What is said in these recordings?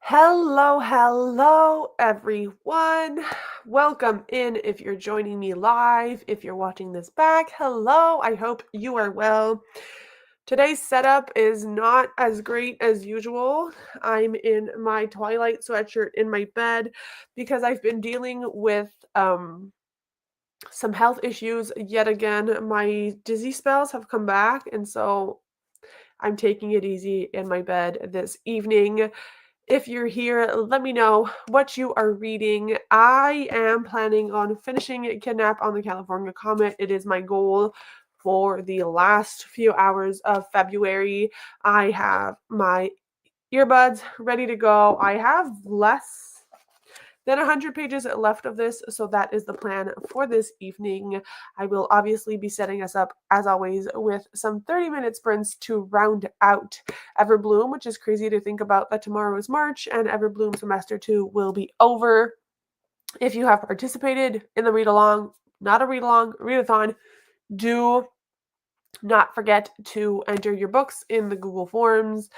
Hello, everyone. Welcome in if you're joining me live. If you're watching this back, hello. I hope you are well. Today's setup is not as great as usual. I'm in my Twilight sweatshirt in my bed because I've been dealing with some health issues yet again. My dizzy spells have come back, and so I'm taking it easy in my bed this evening. If you're here, let me know what you are reading. I am planning on finishing Kidnap on the California Comet. It is my goal for the last few hours of February. I have my earbuds ready to go. I have less than 100 pages left of this, so that is the plan for this evening. I will obviously be setting us up, as always, with some 30-minute sprints to round out Everbloom, which is crazy to think about that tomorrow is March and Everbloom Semester 2 will be over. If you have participated in the read-along, not a read-along, read-a-thon, do not forget to enter your books in the Google Forms.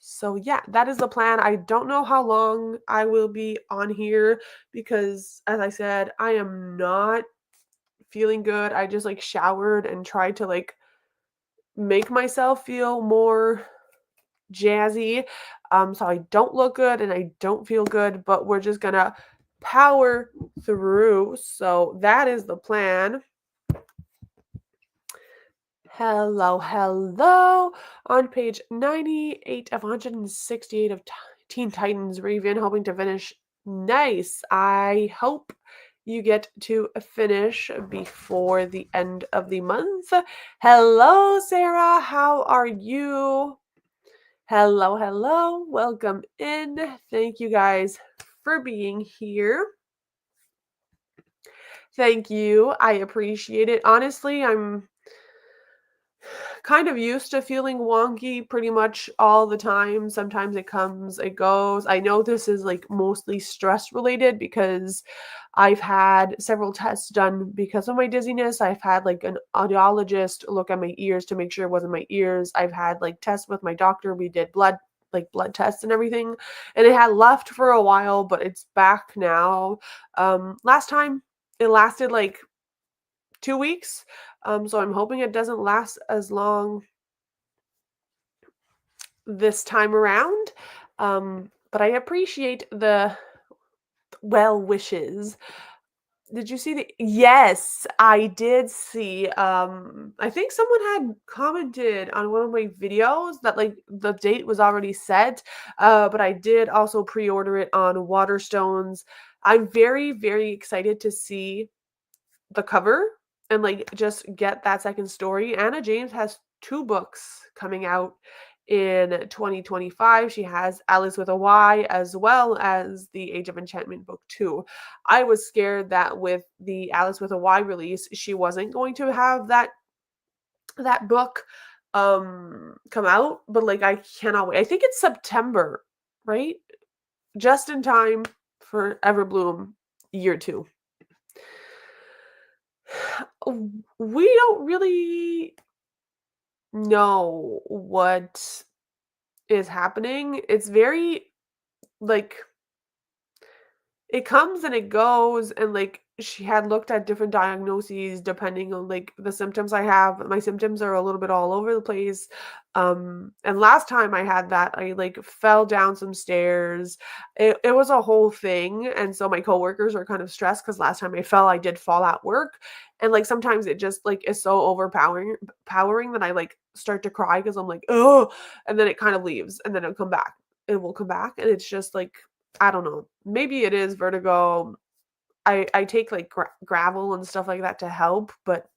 So yeah, that is the plan. I don't know how long I will be on here because, as I said, I am not feeling good. I just showered and tried to make myself feel more jazzy. So I don't look good and I don't feel good, but we're just gonna power through. So that is the plan. Hello. On page 98 of 168 of Teen Titans Raven, hoping to finish. Nice. I hope you get to finish before the end of the month. Hello, Sarah. How are you? Hello. Welcome in. Thank you guys for being here. Thank you. I appreciate it. Honestly, I'm kind of used to feeling wonky pretty much all the time. Sometimes it comes, it goes. I know this is mostly stress related because I've had several tests done because of my dizziness. I've had an audiologist look at my ears to make sure it wasn't my ears. I've had tests with my doctor. We did blood tests and everything. And it had left for a while, but it's back now. Last time it lasted 2 weeks. So I'm hoping it doesn't last as long this time around. But I appreciate the well wishes. Did you see the Yes, I did see. I think someone had commented on one of my videos that the date was already set. But I did also pre-order it on Waterstones. I'm very, very excited to see the cover and just get that second story. Anna James has two books coming out in 2025. She has Alice with a Y as well as the Age of Enchantment book 2. I was scared that with the Alice with a Y release, she wasn't going to have that book come out, but I cannot wait. I think it's September, right? Just in time for Everbloom year 2. We don't really know what is happening. It's very like it comes and it goes, and she had looked at different diagnoses depending on the symptoms I have. My symptoms are a little bit all over the place. And last time I had that, I fell down some stairs. It was a whole thing, and so my coworkers are kind of stressed because last time I fell, I did fall at work, and sometimes it just is so overpowering that I start to cry because I'm like, oh, and then it kind of leaves, and then it'll come back. It will come back, and it's just I don't know. Maybe it is vertigo. I take gravel and stuff like that to help, but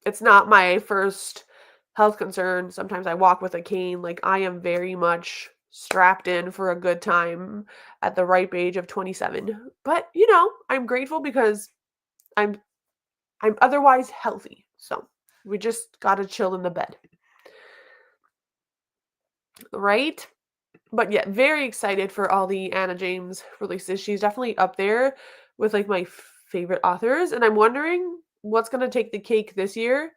it's not my first health concern. Sometimes I walk with a cane. I am very much strapped in for a good time at the ripe age of 27. But, I'm grateful because I'm I'm otherwise healthy. So, we just got to chill in the bed. Right? But yeah, very excited for all the Anna James releases. She's definitely up there with my favorite authors, and I'm wondering what's going to take the cake this year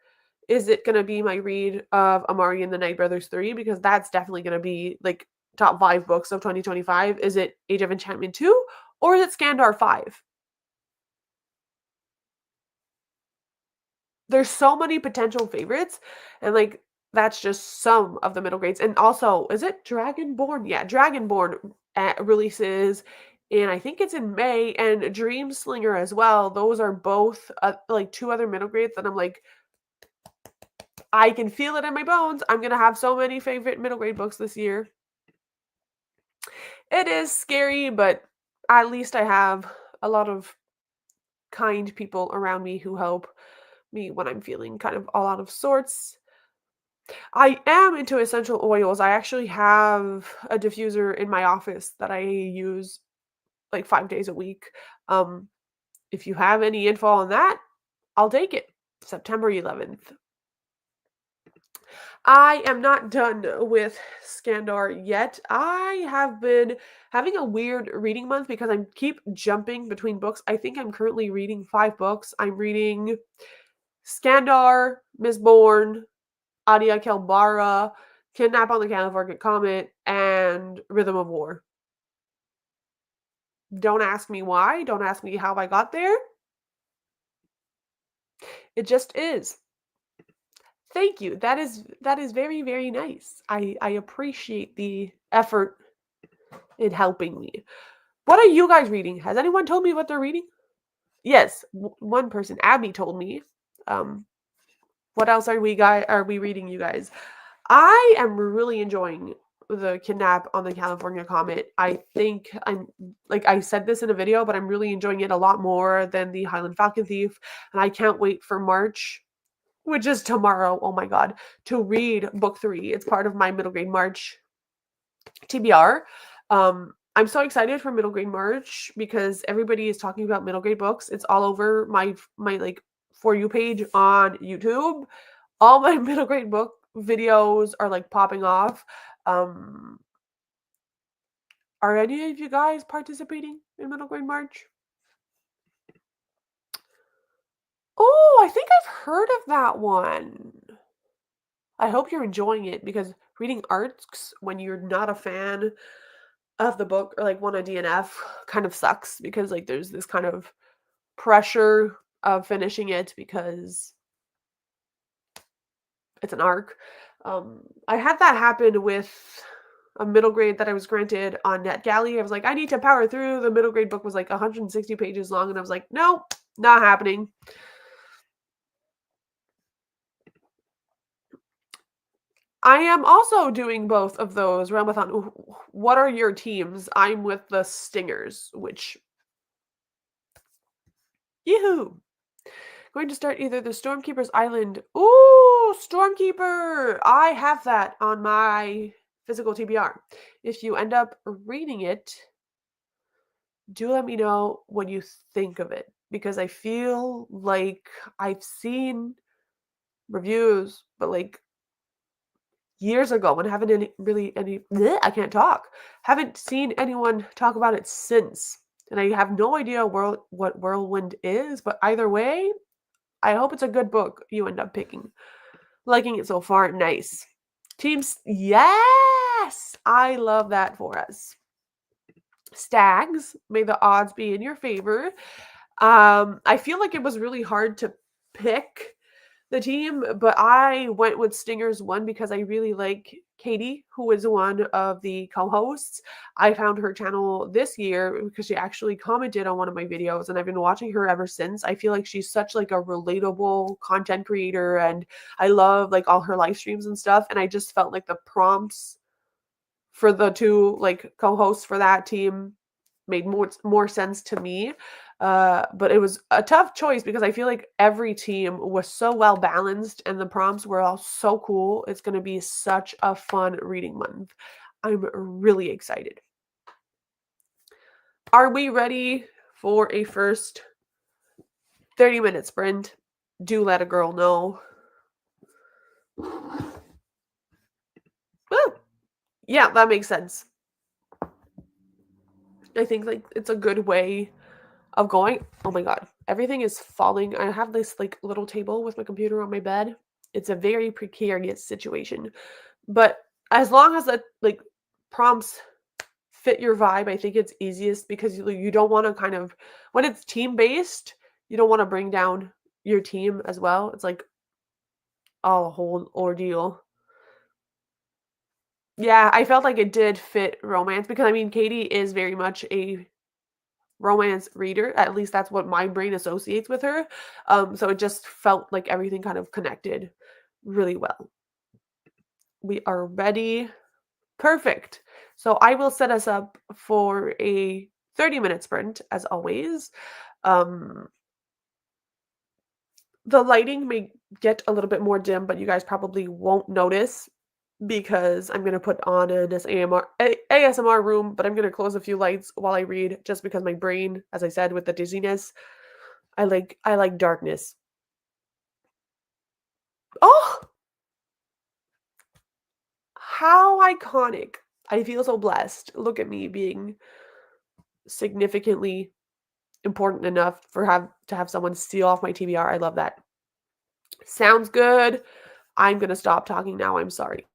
Is it gonna be my read of Amari and the Night Brothers 3? Because that's definitely gonna be, like, top 5 books of 2025. Is it Age of Enchantment 2? Or is it Scandar 5? There's so many potential favorites, and, like, that's just some of the middle grades, and also, is it Dragonborn? Yeah, Dragonborn, releases and I think it's in May, and Dreamslinger as well. Those are both, like, 2 other middle grades that I'm like, I can feel it in my bones. I'm gonna have so many favorite middle grade books this year. It is scary, but at least I have a lot of kind people around me who help me when I'm feeling kind of all out of sorts. I am into essential oils. I actually have a diffuser in my office that I use like 5 days a week. Um, if you have any info on that, I'll take it. September 11th. I am not done with Scandar yet. I have been having a weird reading month because I keep jumping between books. I think I'm currently reading 5 books. I'm reading Scandar, Miss Bourne, Adia Kelbara, Kidnap on the California Comet, and Rhythm of War. Don't ask me why. Don't ask me how I got there. It just is. Thank you. That is very, very nice. I appreciate the effort in helping me. What are you guys reading? Has anyone told me what they're reading? Yes, one person, Abby, told me. Um, what else are we reading, you guys? I am really enjoying the Kidnap on the California Comet. I think I'm like I said this in a video, but I'm really enjoying it a lot more than the Highland Falcon Thief, and I can't wait for March, which is tomorrow. Oh my god, to read book 3. It's part of my middle grade March TBR. I'm so excited for middle grade March because everybody is talking about middle grade books. It's all over my like for you page on YouTube. All my middle grade book videos are like popping off. Um, are any of you guys participating in middle grade March? Oh, I think I've heard of that one. I hope you're enjoying it because reading arcs when you're not a fan of the book or like want a DNF kind of sucks because like there's this kind of pressure of finishing it because it's an arc. I had that happen with a middle grade that I was granted on NetGalley. I was like, I need to power through. The middle grade book was like 160 pages long, and I was like, no, not happening. I am also doing both of those Realmathon. What are your teams? I'm with the Stingers, which yoo-hoo! Going to start either the Stormkeeper's Island. Ooh, Stormkeeper! I have that on my physical TBR. If you end up reading it, do let me know what you think of it because I feel like I've seen reviews, but like years ago and haven't any bleh, I can't talk. Haven't seen anyone talk about it since. And I have no idea what Whirlwind is, but either way, I hope it's a good book you end up picking. Liking it so far, nice. Teams, yes! I love that for us. Stags, may the odds be in your favor. I feel like it was really hard to pick the team, but I went with Stingers 1 because I really like Katie, who is one of the co-hosts. I found her channel this year because she actually commented on one of my videos, and I've been watching her ever since. I feel like she's such like a relatable content creator, and I love like all her live streams and stuff. And I just felt like the prompts for the two like co-hosts for that team made more sense to me. But it was a tough choice because I feel like every team was so well balanced and the prompts were all so cool. It's going to be such a fun reading month. I'm really excited. Are we ready for a first 30-minute sprint? Do let a girl know. Woo! Yeah, that makes sense. I think like it's a good way of going. Oh my god, everything is falling. I have this like little table with my computer on my bed, It's a very precarious situation. But as long as the, like, prompts fit your vibe, I think it's easiest because you don't wanna kind of when it's team-based, you don't wanna bring down your team as well. It's, like, a whole ordeal. Yeah, I felt like it did fit romance because, I mean, Katie is very much a romance reader, at least that's what my brain associates with her, so it just felt like everything kind of connected really well. We are ready. Perfect. So I will set us up for a 30-minute sprint as always. Um, the lighting may get a little bit more dim, but you guys probably won't notice because I'm gonna put on this ASMR room, but I'm gonna close a few lights while I read just because my brain, as I said, with the dizziness, I like darkness. Oh, how iconic. I feel so blessed. Look at me being significantly important enough for have to have someone steal off my TBR. I love that. Sounds good. I'm gonna stop talking now. I'm sorry.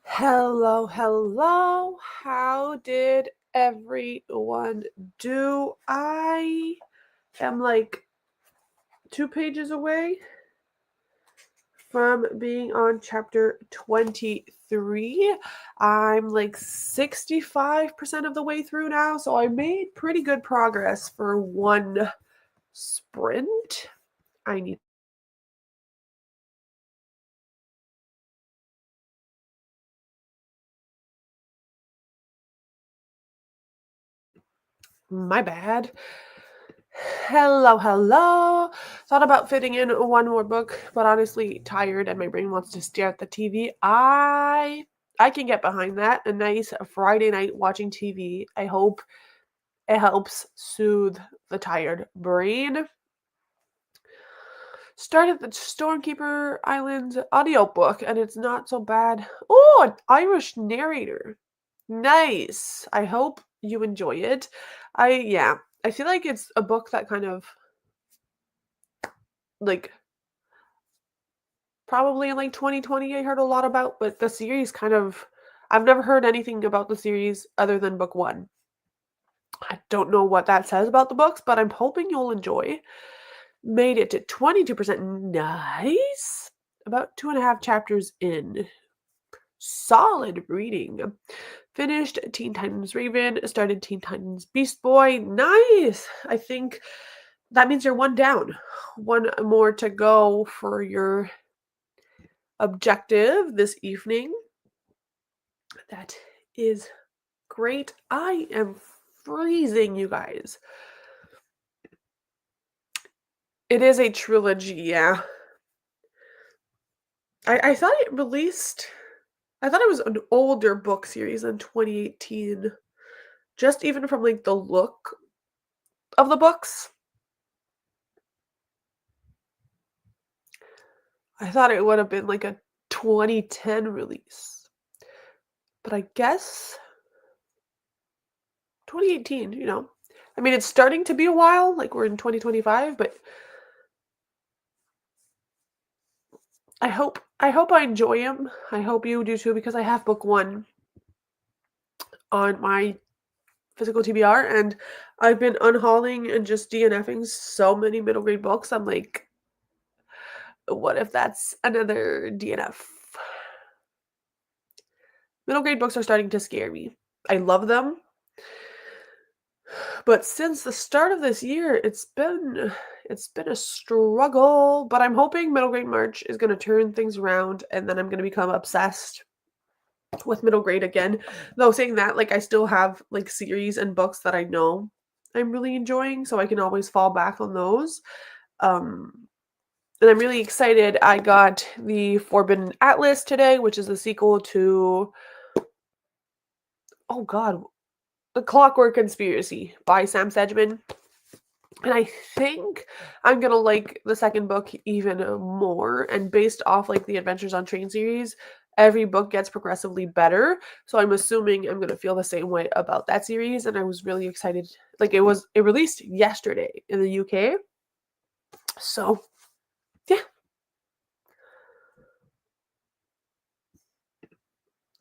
Hello, hello. How did everyone do? I am like 2 pages away from being on chapter 23. I'm like 65% of the way through now, so I made pretty good progress for one sprint. I need my bad. Hello, hello. Thought about fitting in one more book, but honestly tired and my brain wants to stare at the TV. I can get behind that. A nice Friday night watching TV. I hope it helps soothe the tired brain. Started the Stormkeeper Island audiobook and it's not so bad. Oh, an Irish narrator. Nice. I hope you enjoy it. I feel like it's a book that kind of like probably in like 2020 I heard a lot about, but the series kind of I've never heard anything about the series other than book 1. I don't know what that says about the books, but I'm hoping you'll enjoy. Made it to 22%. Nice. About 2.5 chapters in. Solid reading. Finished Teen Titans Raven, started Teen Titans Beast Boy. Nice. I think that means you're one down. One more to go for your objective this evening. That is great. I am freezing, you guys. It is a trilogy, yeah. I thought it released, I thought it was an older book series in 2018. Just even from like the look of the books. I thought it would have been like a 2010 release. But I guess 2018, you know. I mean, it's starting to be a while, like we're in 2025, but I hope I enjoy them. I hope you do too because I have book 1 on my physical TBR and I've been unhauling and just DNFing so many middle grade books. I'm like, what if that's another DNF? Middle grade books are starting to scare me. I love them. But since the start of this year, it's been a struggle, but I'm hoping middle grade March is going to turn things around and then I'm going to become obsessed with middle grade again. Though saying that, like I still have like series and books that I know I'm really enjoying, so I can always fall back on those. Um and I'm really excited. I got the Forbidden Atlas today, which is the sequel to oh god, The Clockwork Conspiracy by Sam Sedgman. And I think I'm gonna like the second book even more. And based off like the Adventures on Train series, every book gets progressively better. So I'm assuming I'm gonna feel the same way about that series. And I was really excited. Like it released yesterday in the UK. So yeah,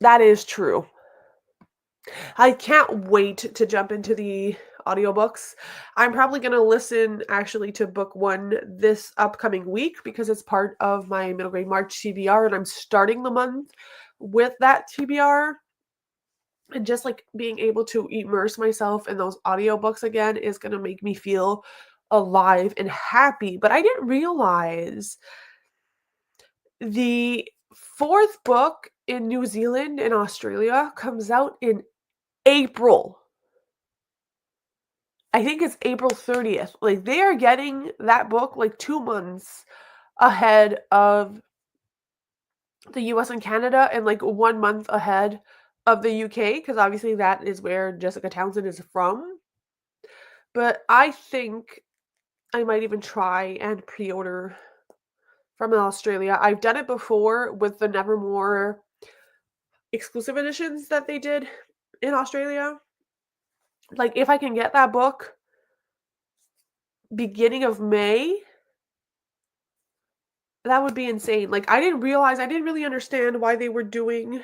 that is true. I can't wait to jump into the audiobooks. I'm probably going to listen actually to book 1 this upcoming week because it's part of my middle grade March TBR and I'm starting the month with that TBR. And just like being able to immerse myself in those audiobooks again is going to make me feel alive and happy. But I didn't realize the 4th book in New Zealand and Australia comes out in April. I think it's April 30th. Like, they are getting that book, like, 2 months ahead of the US and Canada and, like, 1 month ahead of the UK, because obviously that is where Jessica Townsend is from. But I think I might even try and pre-order from Australia. I've done it before with the Nevermore exclusive editions that they did in Australia. Like, if I can get that book beginning of May, that would be insane. Like, I didn't really understand why they were doing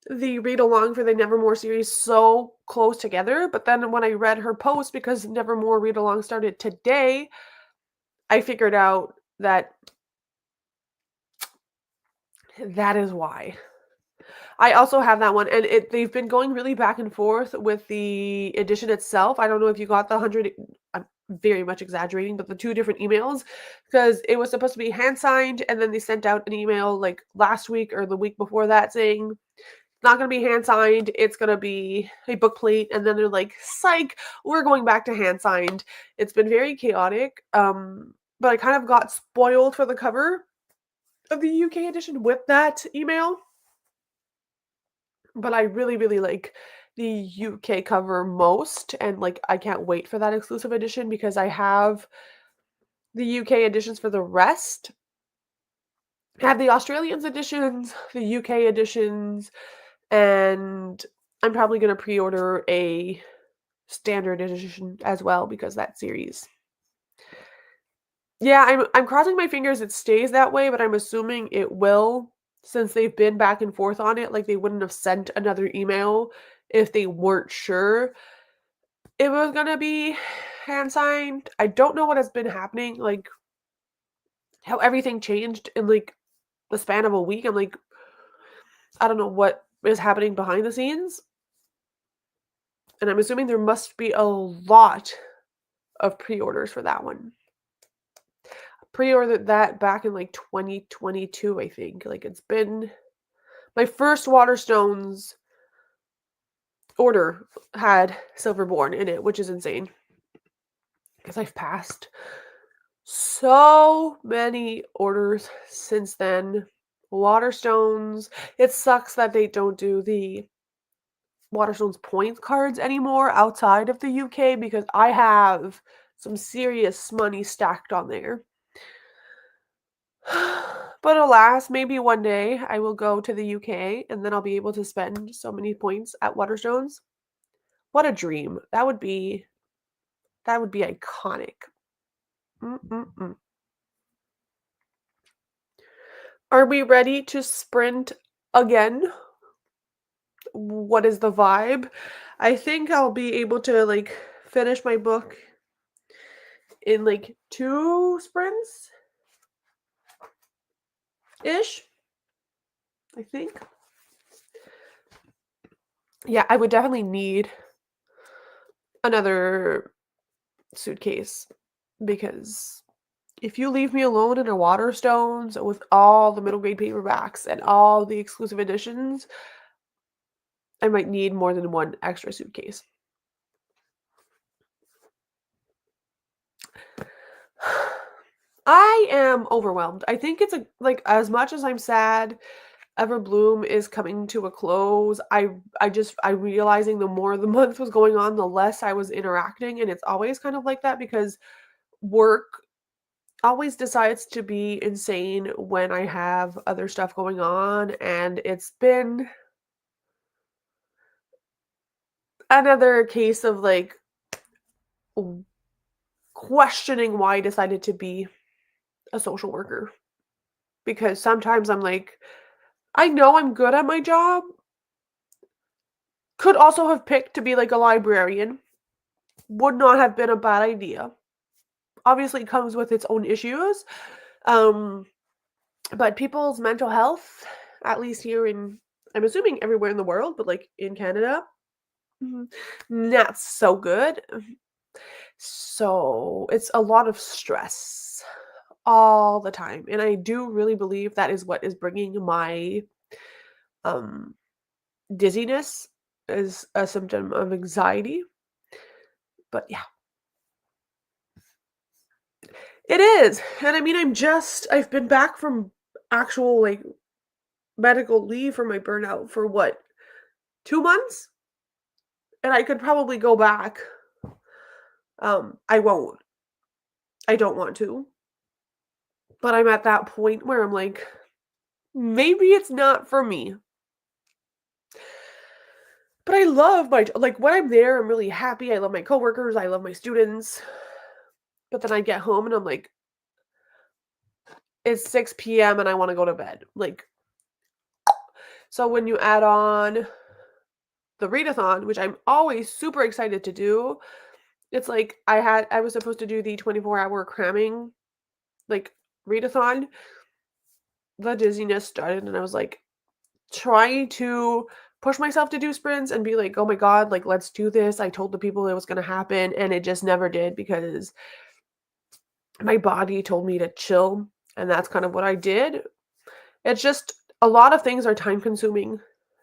the read along for the Nevermore series so close together, but then when I read her post, because Nevermore read along started today, I figured out that that is why. I also have that one, and they've been going really back and forth with the edition itself. I don't know if you got the 100. I'm very much exaggerating, but the 2 different emails, because it was supposed to be hand signed, and then they sent out an email, like, last week or the week before that saying, "Not gonna be hand signed, it's gonna be a book plate," and then they're like, "Psych, we're going back to hand signed." It's been very chaotic, but I kind of got spoiled for the cover of the UK edition with that email. But I really, really like the UK cover most, and, like, I can't wait for that exclusive edition because I have the UK editions for the rest. I have the Australians editions, the UK editions, and I'm probably gonna pre-order a standard edition as well because that series. Yeah, I'm crossing my fingers it stays that way, but I'm assuming it will since they've been back and forth on it. Like, they wouldn't have sent another email if they weren't sure it was gonna be hand signed. I don't know what has been happening, like, how everything changed in, like, the span of a week. I'm like, I don't know what is happening behind the scenes, and I'm assuming there must be a lot of pre-orders for that one. Pre-ordered that back in, like, 2022, I think. Like, it's been my first Waterstones order had Silverborn in it, which is insane because I've passed so many orders since then. Waterstones. It sucks that they don't do the Waterstones points cards anymore outside of the UK because I have some serious money stacked on there. But alas, maybe one day I will go to the UK and then I'll be able to spend so many points at Waterstones. What a dream. That would be iconic. Mm-mm-mm. Are we ready to sprint again? What is the vibe? I think I'll be able to, like, finish my book in, like, 2 sprints ish, I think. Yeah, I would definitely need another suitcase because if you leave me alone in a Waterstones with all the middle grade paperbacks and all the exclusive editions, I might need more than 1 extra suitcase. I am overwhelmed. I think it's like, as much as I'm sad Everbloom is coming to a close, I'm realizing the more the month was going on, the less I was interacting, and it's always kind of like that because work always decides to be insane when I have other stuff going on, and it's been another case of, like, w questioning why I decided to be a social worker, because sometimes I'm like, I know I'm good at my job, could also have picked to be, like, a librarian, would not have been a bad idea. Obviously, it comes with its own issues, um, but people's mental health, at least here in I'm assuming everywhere in the world, but, like, in Canada, mhm, not so good. So, it's a lot of stress all the time, and I do really believe that is what is bringing my, um, dizziness as a symptom of anxiety, but yeah. It is, and I mean, I've been back from actual, like, medical leave for my burnout for what, 2 months? And I could probably go back. I won't. I don't want to, but I'm at that point where I'm like, "Maybe it's not for me." But I love my like, when I'm there, I'm really happy, I love my coworkers, I love my students, but then I get home and I'm like, "It's 6 PM and I wanna go to bed." Like, So when you add on the read-a-thon, which I'm always super excited to do, it's like I was supposed to do the 24-hour cramming, like, read-a-thon. The dizziness started, and I was like trying to push myself to do sprints and be like, "Oh my god, like, let's do this." I told the people it was gonna happen, and it just never did because my body told me to chill, and that's kind of what I did. It's just a lot of things are time consuming.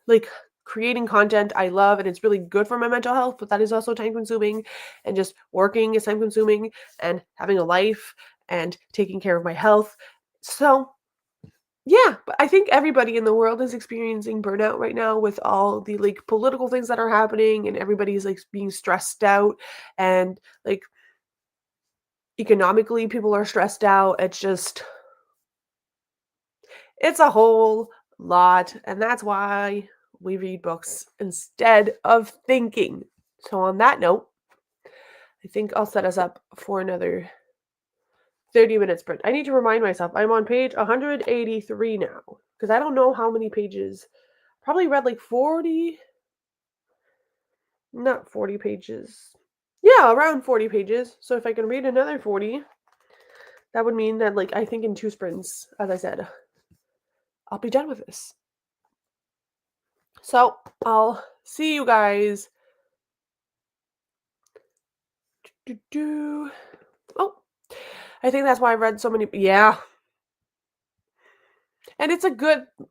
Like, creating content I love and it's really good for my mental health, but that is also time consuming, and just working is time consuming, and having a life and taking care of my health. So, yeah, but I think everybody in the world is experiencing burnout right now with all the, like, political things that are happening, and everybody's, like, being stressed out, and, like, economically people are stressed out. It's a whole lot, and that's why we read books instead of thinking. So on that note, I think I'll set us up for another 30-minute sprint. I need to remind myself I'm on page 183 now because I don't know how many pages. Probably read like 40, not 40 pages. Yeah, around 40 pages. So if I can read another 40, that would mean that, like, I think in 2 sprints, as I said, I'll be done with this. So I'll see you guys. Oh, I think that's why I've read so many. Yeah. And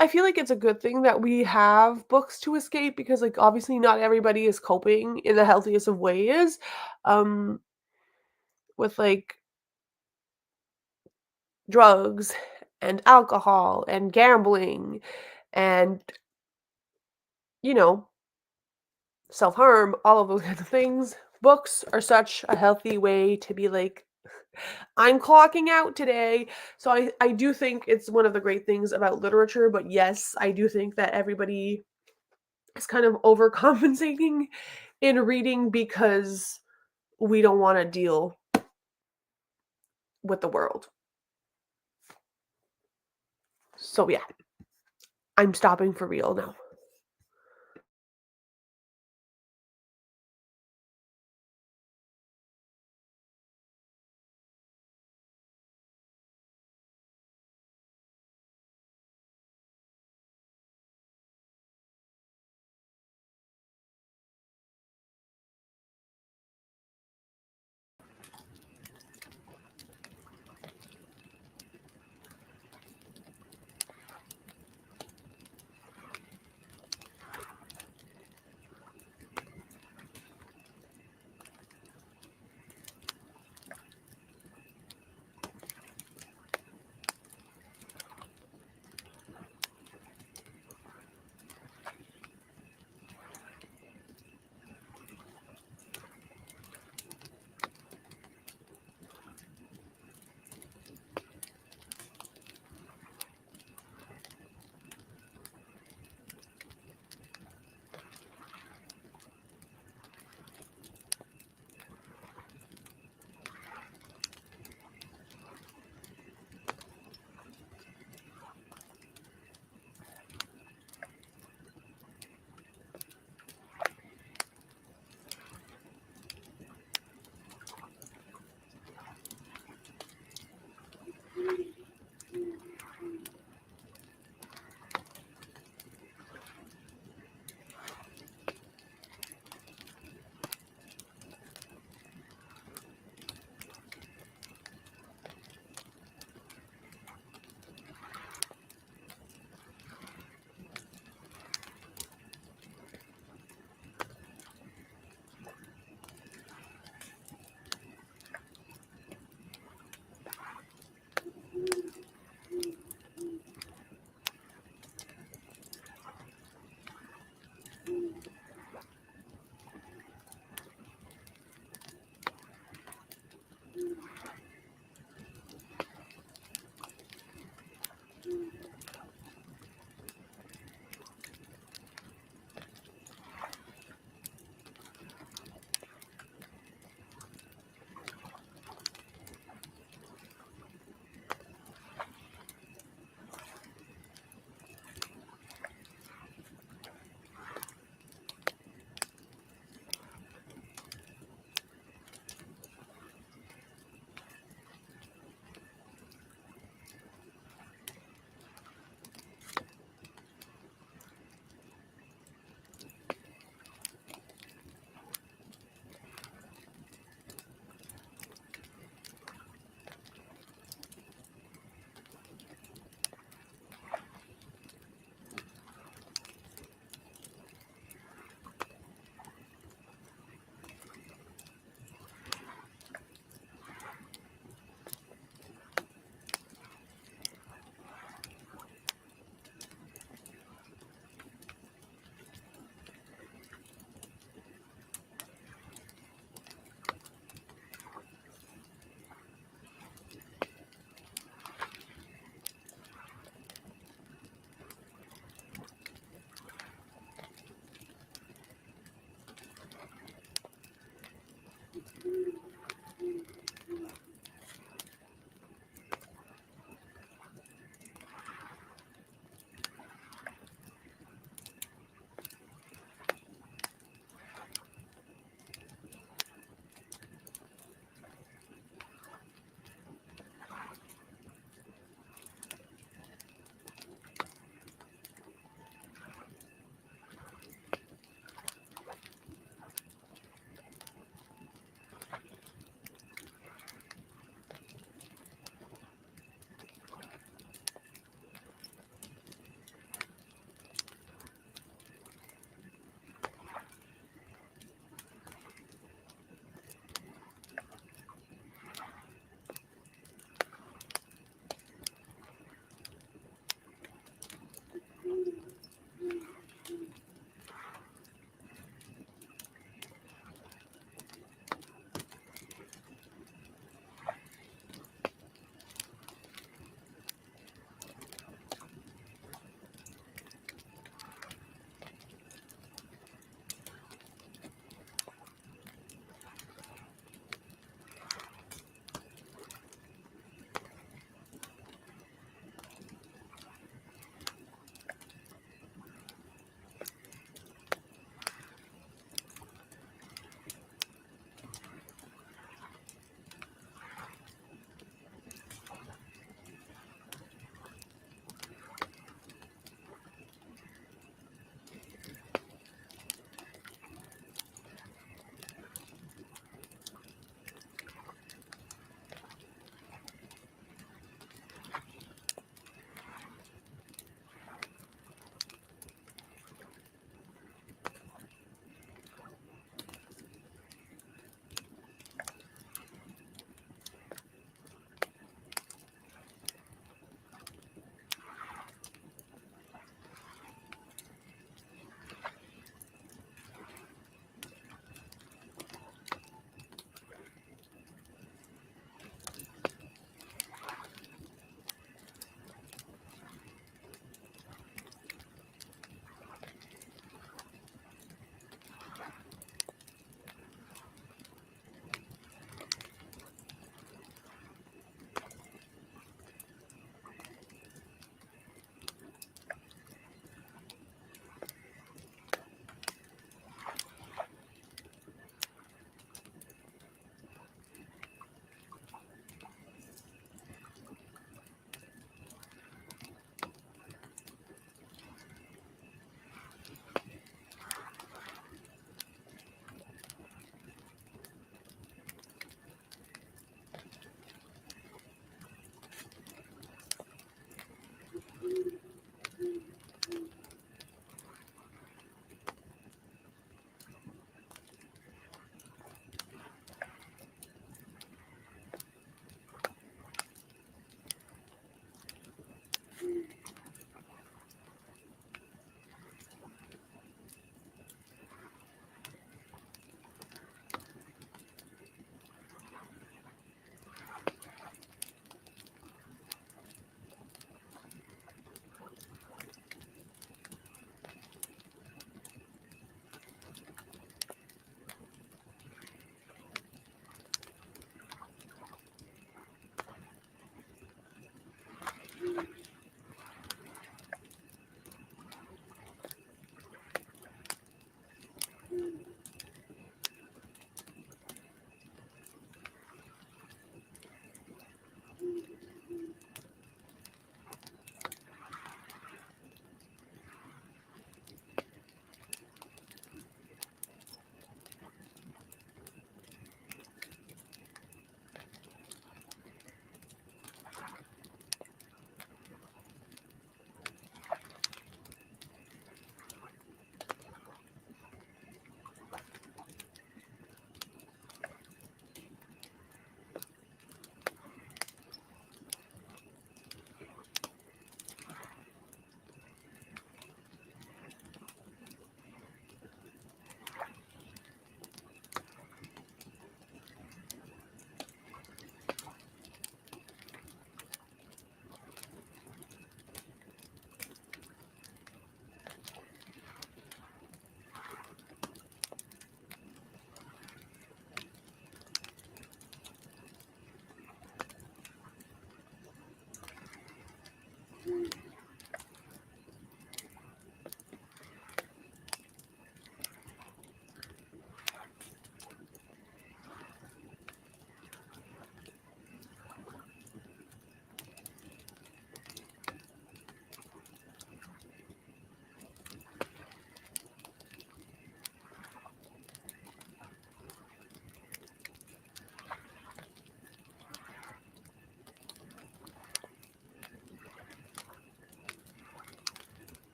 I feel like it's a good thing that we have books to escape because, like, obviously not everybody is coping in the healthiest of ways, um, with, like, drugs and alcohol and gambling and, you know, self-harm, all of those kinds of things. Books are such a healthy way to be like, I'm clocking out today. So I do think it's one of the great things about literature, but yes, I do think that everybody is kind of overcompensating in reading because we don't want to deal with the world. So yeah, I'm stopping for real now.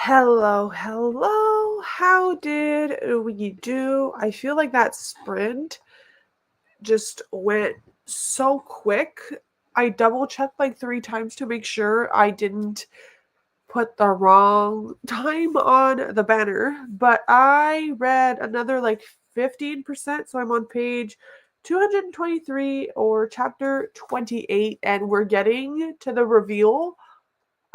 Hello, hello. How did we do? I feel like that sprint just went so quick. I double checked like 3 times to make sure I didn't put the wrong time on the banner, but I read another like 15%. So I'm on page 223 or chapter 28, and we're getting to the reveal.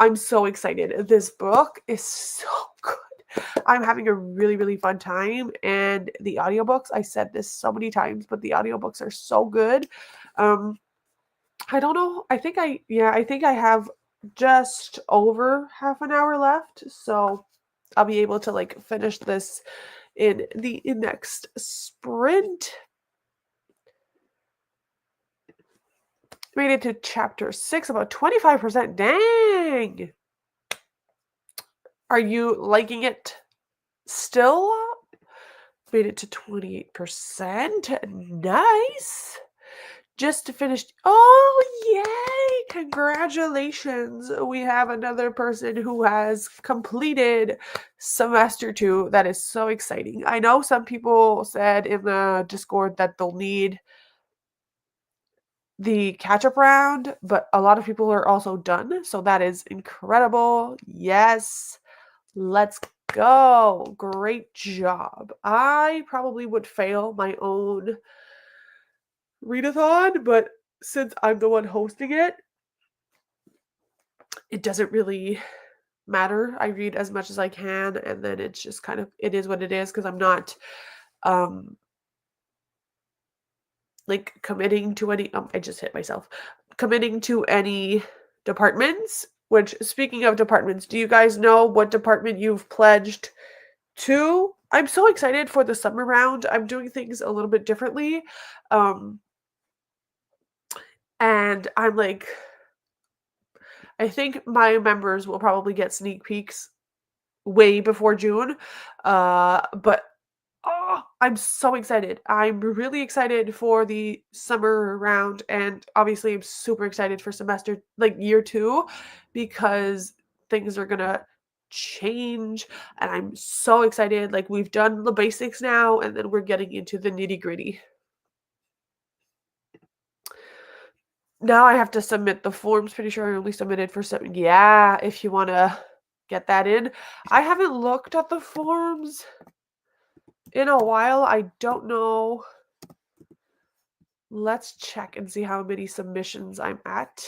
I'm so excited. This book is so good. I'm having a really, really fun time. And the audiobooks, I said this so many times, but the audiobooks are so good. Um, I don't know. I think I have just over half an hour left. So I'll be able to like finish this in the next sprint. Made it to chapter 6, about 25%. Dang. Are you liking it still? Made it to 28%. Nice. Just finished. Oh, yay! Congratulations. We have another person who has completed semester 2. That is so exciting. I know some people said in the Discord that they'll need the catch-up round, but a lot of people are also done. So that is incredible. Yes. Let's go. Great job. I probably would fail my own read-a-thon, but since I'm the one hosting it, it doesn't really matter. I read as much as I can, and then it's just kind of it is what it is because I'm not um like committing to any I just hit myself. Committing to any departments, which speaking of departments, do you guys know what department you've pledged to? I'm so excited for the summer round. I'm doing things a little bit differently. Um and I'm like I think my members will probably get sneak peeks way before June. But oh, I'm so excited. I'm really excited for the summer round, and obviously I'm super excited for semester like year 2 because things are gonna change, and I'm so excited. Like we've done the basics now, and then we're getting into the nitty-gritty. Now I have to submit the forms. Pretty sure I only submitted for some. Yeah, if you want to get that in. I haven't looked at the forms in a while. I don't know. Let's check and see how many submissions I'm at.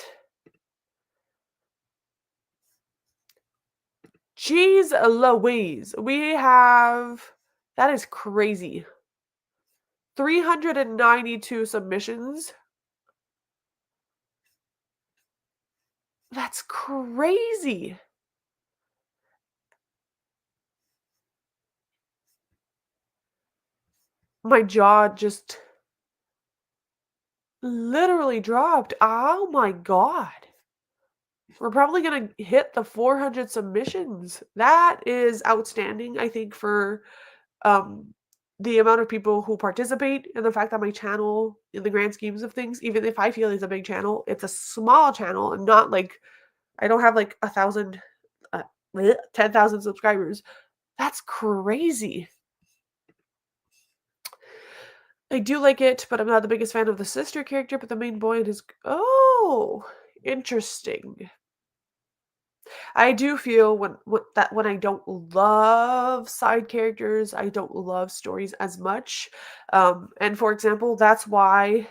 Jeez Louise. We have, that is crazy. 392 submissions. That's crazy. My jaw just literally dropped. Oh my God. We're probably gonna hit the 400 submissions. That is outstanding, I think, for um the amount of people who participate and the fact that my channel, in the grand schemes of things, even if I feel it's a big channel, it's a small channel and not like I don't have like 1,000, 10,000 subscribers. That's crazy. I do like it, but I'm not the biggest fan of the sister character, but the main boy is, oh, interesting. I do feel when I don't love side characters, I don't love stories as much. And for example, that's why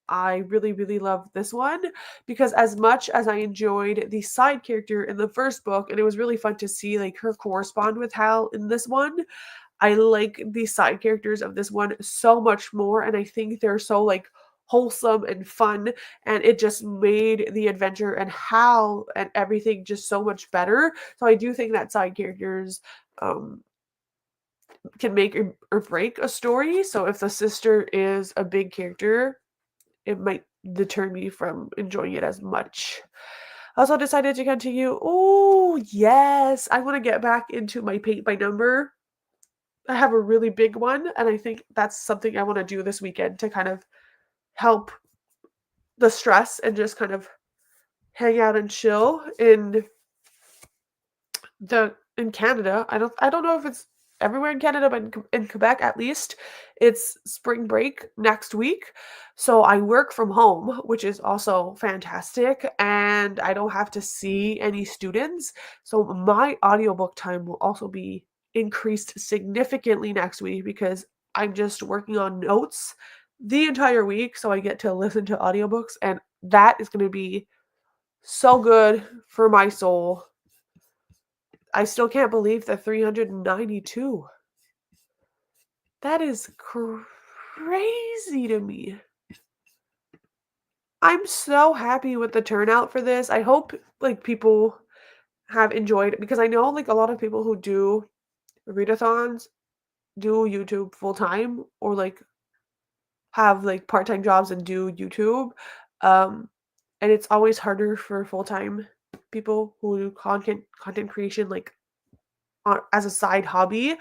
I really, really love this one because as much as I enjoyed the side character in the first book, and it was really fun to see like her correspond with Hal in this one, I like the side characters of this one so much more, and I think they're so like wholesome and fun, and it just made the adventure and how and everything just so much better. So I do think that side characters um can make or break a story. So if the sister is a big character, it might deter me from enjoying it as much. I also decided to continue. Oh, yes. I want to get back into my paint by number. I have a really big one, and I think that's something I want to do this weekend to kind of help the stress and just kind of hang out and chill in the in Canada. I don't know if it's everywhere in Canada, but in Quebec at least, it's spring break next week. So I work from home, which is also fantastic, and I don't have to see any students. So my audiobook time will also be increased significantly next week because I'm just working on notes the entire week, so I get to listen to audiobooks, and that is going to be so good for my soul. I still can't believe the 392. That is crazy to me. I'm so happy with the turnout for this. I hope like people have enjoyed it because I know like a lot of people who do readathons do YouTube full time or like have like part-time jobs and do YouTube. Um and it's always harder for full-time people who do content creation like as a side hobby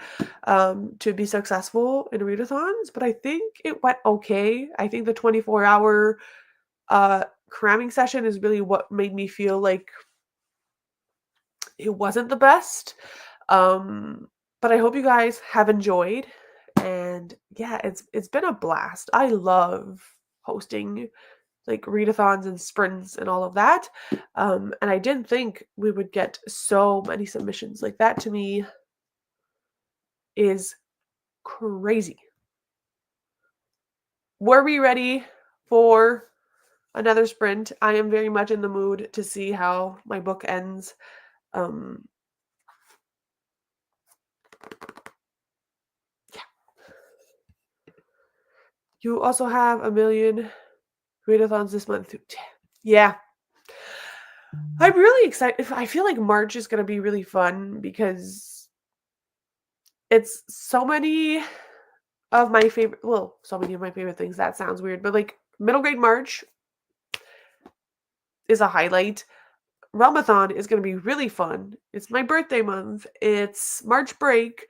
to be successful in readathons, but I think it went okay. I think the 24-hour cramming session is really what made me feel like it wasn't the best. Um, but I hope you guys have enjoyed. And yeah, it's been a blast. I love hosting like readathons and sprints and all of that. And I didn't think we would get so many submissions. Like that to me is crazy. Were we ready for another sprint? I am very much in the mood to see how my book ends. Um, yeah. You also have a million readathons this month. Yeah. I'm really excited. I feel like March is going to be really fun because it's so many of my favorite, well, so many of my favorite things. That sounds weird, but like middle grade March is a highlight. Ramathon is going to be really fun. It's my birthday month. It's March break.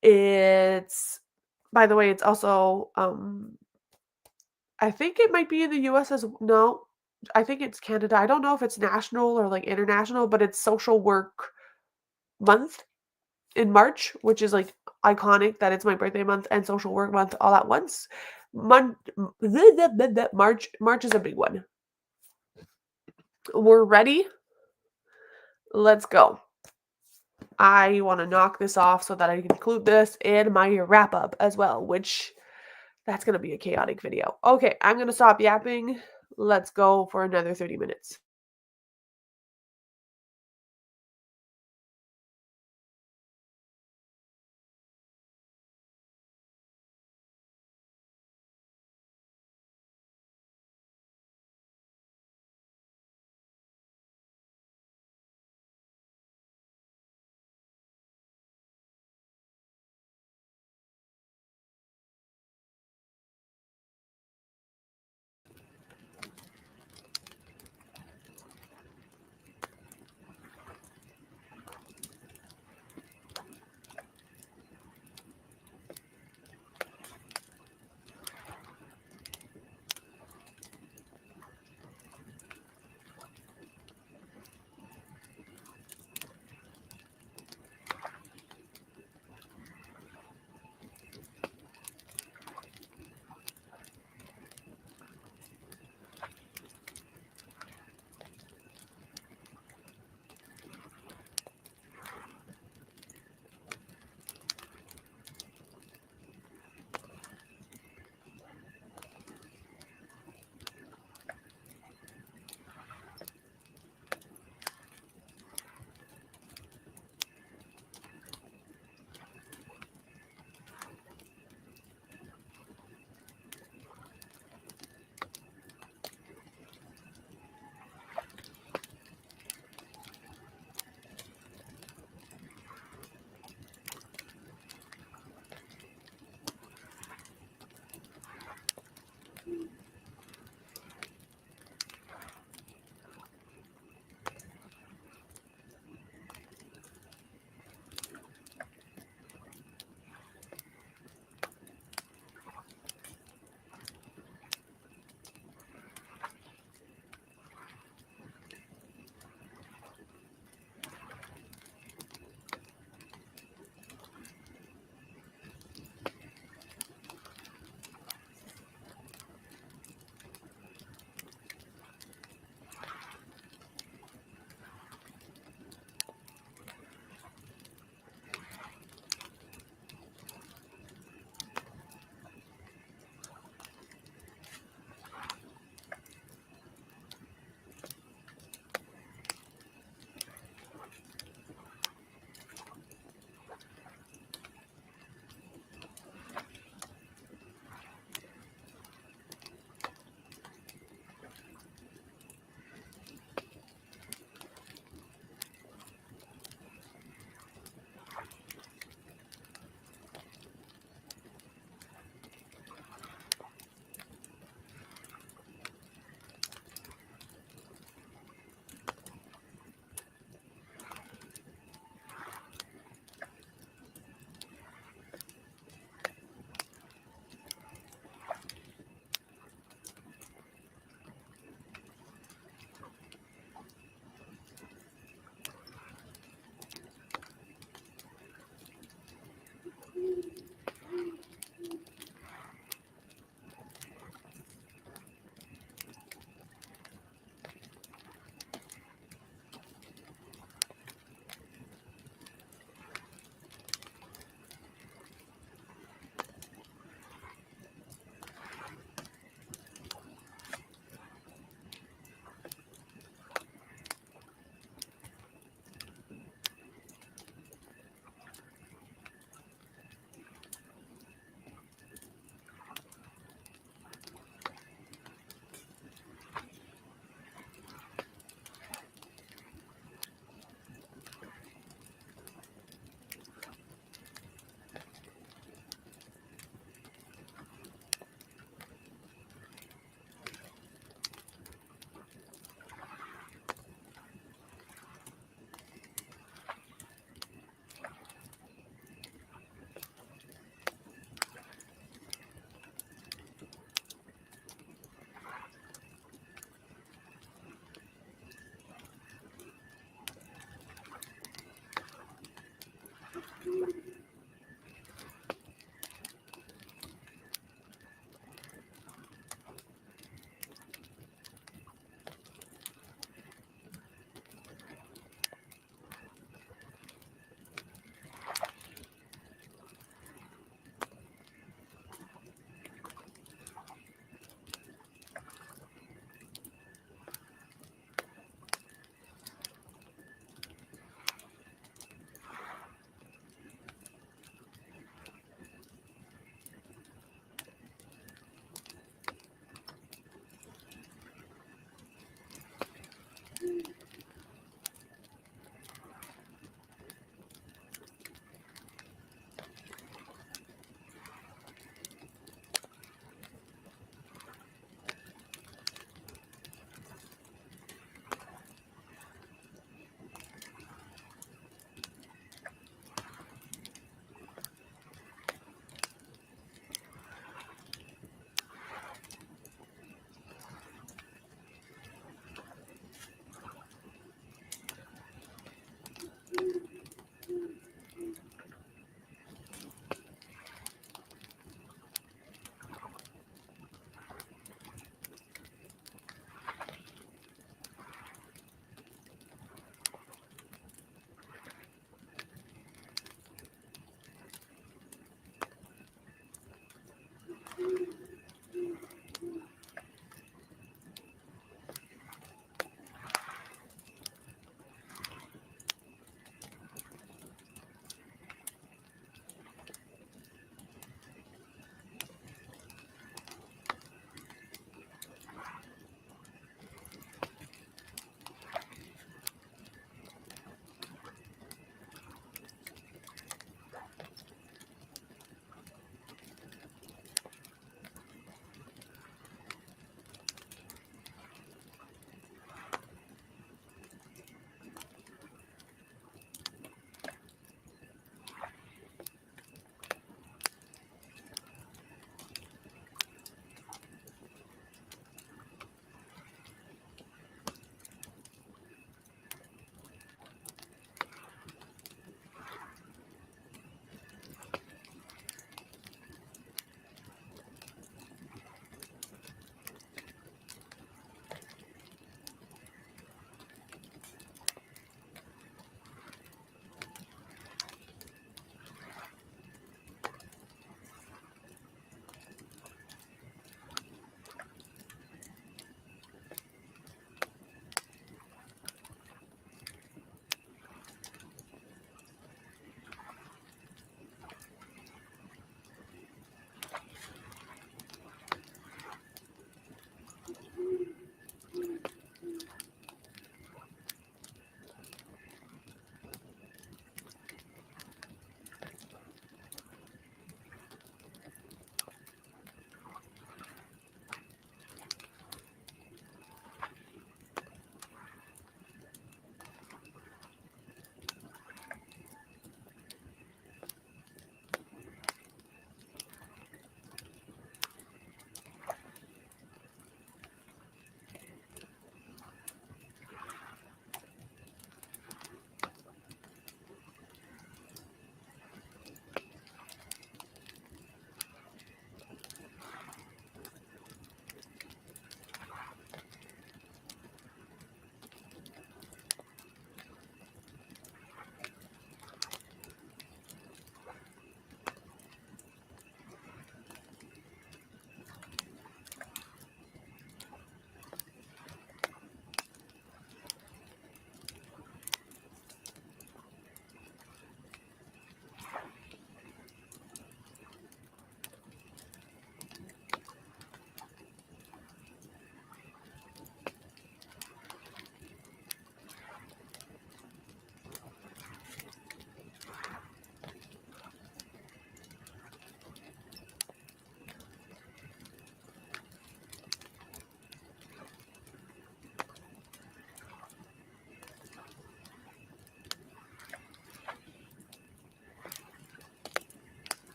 It's by the way, it's also I think it might be in the US as no, I think it's Canada. I don't know if it's national or like international, but it's social work month in March, which is like iconic that it's my birthday month and social work month all at once. March is a big one. We're ready. Let's go. I want to knock this off so that I can include this in my wrap up as well, which that's going to be a chaotic video. Okay, I'm going to stop yapping. Let's go for another 30 minutes.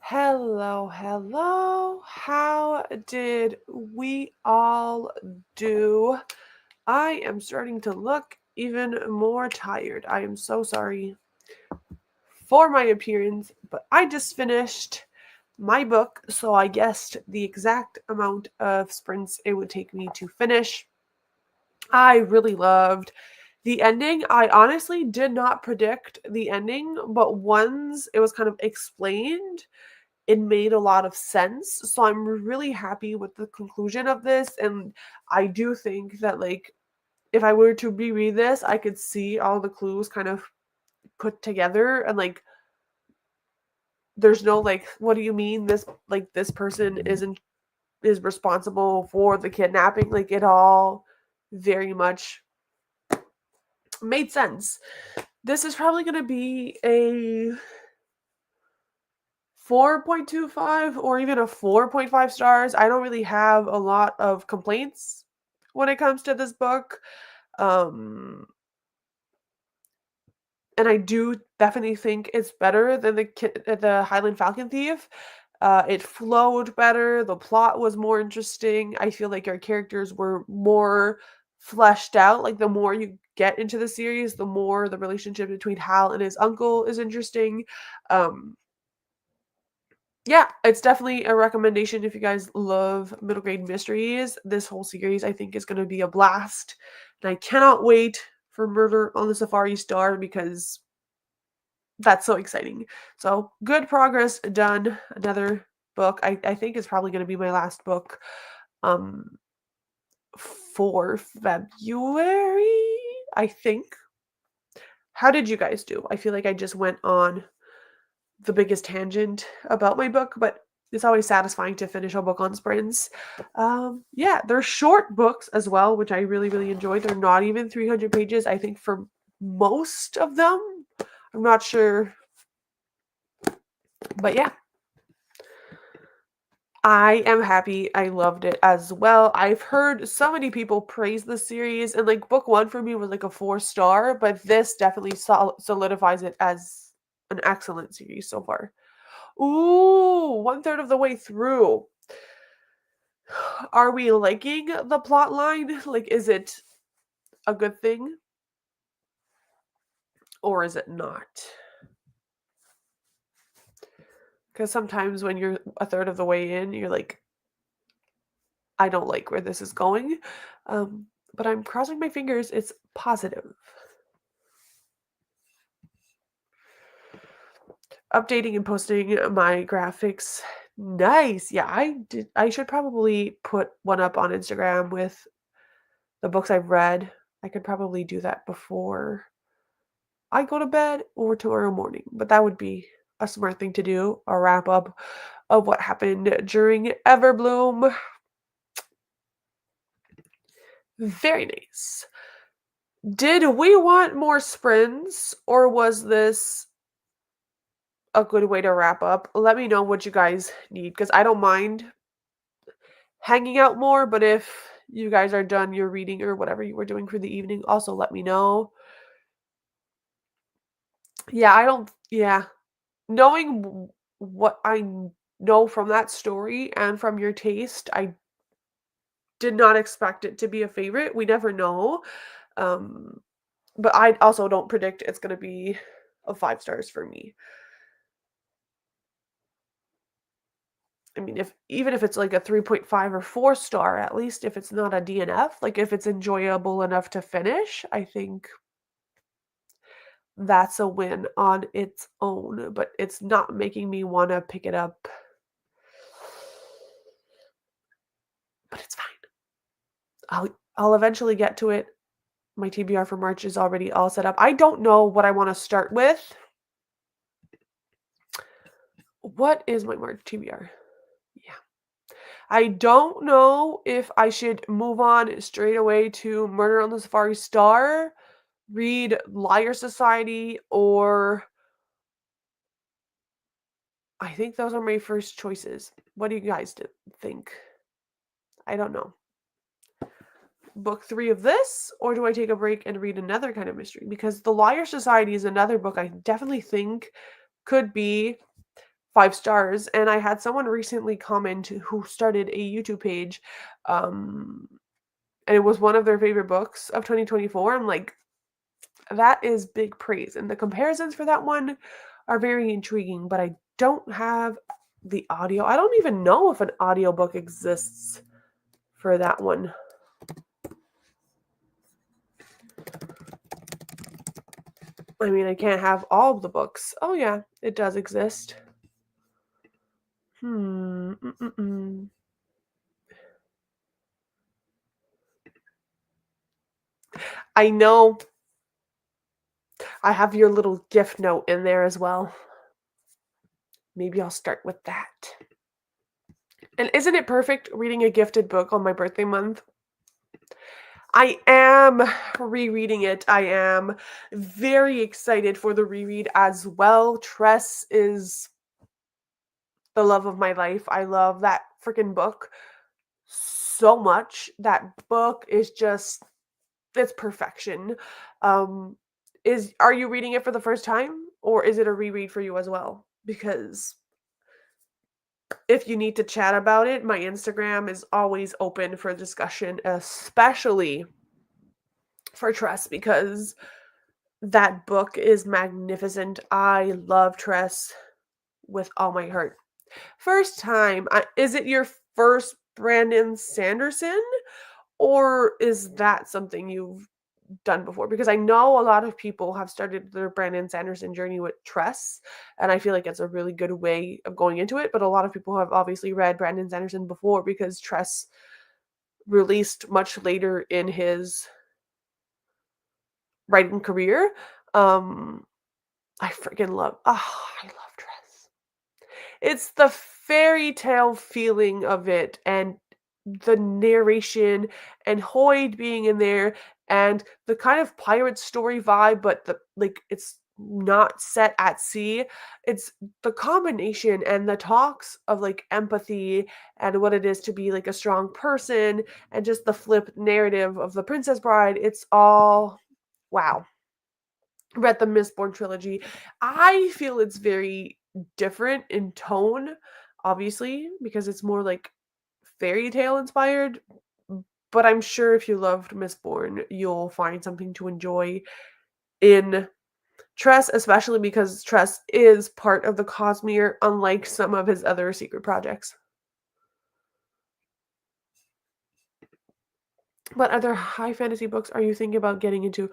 Hello, hello. How did we all do? I am starting to look even more tired. I am so sorry for my appearance, but I just finished my book, so I guessed the exact amount of sprints it would take me to finish. I really loved the ending. I honestly did not predict the ending, but once it was kind of explained, it made a lot of sense. So I'm really happy with the conclusion of this. And I do think that, like, if I were to reread this, I could see all the clues kind of put together and, like, there's no like, what do you mean this person is responsible for the kidnapping? Like, it all very much made sense. This is probably going to be a 4.25 or even a 4.5 stars. I don't really have a lot of complaints when it comes to this book. Um, and I do definitely think it's better than the Highland Falcon Thief. It flowed better. The plot was more interesting. I feel like our characters were more fleshed out. Like, the more you get into the series, the more the relationship between Hal and his uncle is interesting. Um, yeah, it's definitely a recommendation if you guys love middle grade mysteries. This whole series, I think, is going to be a blast. And I cannot wait for Murder on the Safari Star because that's so exciting. So, good progress done. Another book. I think is probably going to be my last book um, for February, I think. How did you guys do? I feel like I just went on the biggest tangent about my book, but it's always satisfying to finish a book on sprints. Yeah, they're short books as well, which I really, really enjoy. They're not even 300 pages, I think, for most of them. I'm not sure. But yeah, I am happy. I loved it as well. I've heard so many people praise the series, and like book one for me was like a 4 star, but this definitely solidifies it as an excellent series so far. Ooh, 1/3 of the way through. Are we liking the plot line? Like, is it a good thing or is it not? Because sometimes when you're a third of the way in, you're like, I don't like where this is going. Um, but I'm crossing my fingers it's positive. Updating and posting my graphics. Nice. Yeah, I should probably put one up on Instagram with the books I've read. I could probably do that before I go to bed or tomorrow morning, but that would be a smart thing to do, a wrap up of what happened during Everbloom. Very nice. Did we want more sprints or was this a good way to wrap up? Let me know what you guys need because I don't mind hanging out more, but if you guys are done your reading or whatever you were doing for the evening, also let me know. Yeah, I don't, yeah. Knowing what I know from that story and from your taste, I did not expect it to be a favorite. We never know. Um, but I also don't predict it's going to be a 5 stars for me. I mean, if even if it's like a 3.5 or 4 star, at least if it's not a DNF, like if it's enjoyable enough to finish, I think that's a win on its own, but it's not making me want to pick it up. But it's fine. I'll eventually get to it. My TBR for March is already all set up. I don't know what I want to start with. What is my March TBR? Yeah. I don't know if I should move on straight away to Murder on the Safari Star, read Liar Society, or I think those are my first choices. What do you guys think? I don't know. Book 3 of this, or do I take a break and read another kind of mystery? Because The Liar Society is another book I definitely think could be 5 stars, and I had someone recently comment who started a YouTube page, um, and it was one of their favorite books of 2024. I'm like, that is big praise, and the comparisons for that one are very intriguing, but I don't have the audio. I don't even know if an audiobook exists for that one. I mean, I can't have all of the books. Oh yeah, it does exist. Mm-mm-mm. I know. I have your little gift note in there as well. Maybe I'll start with that. And isn't it perfect reading a gifted book on my birthday month? I am rereading it. I am very excited for the reread as well. Tress is the love of my life. I love that freaking book so much. That book is just, it's perfection. Um are you reading it for the first time, or is it a reread for you as well? Because if you need to chat about it, my Instagram is always open for discussion, especially for Tress, because that book is magnificent. I love Tress with all my heart. First time, is it your first Brandon Sanderson, or is that something you've done before? Because I know a lot of people have started their Brandon Sanderson journey with Tress, and I feel like it's a really good way of going into it. But a lot of people have obviously read Brandon Sanderson before because Tress released much later in his writing career. Um, I freaking love. Oh, I love Tress. It's the fairy tale feeling of it, and the narration, and Hoyd being in there, and the kind of pirate story vibe, but it's not set at sea. It's the combination and the talks of like empathy and what it is to be like a strong person, and just the flip narrative of the Princess Bride. It's all wow. Read the Mistborn trilogy. I feel it's very different in tone, obviously, because it's more like fairy tale inspired. But I'm sure if you loved Mistborn, you'll find something to enjoy in Tress, especially because Tress is part of the Cosmere, unlike some of his other secret projects. What other high fantasy books are you thinking about getting into?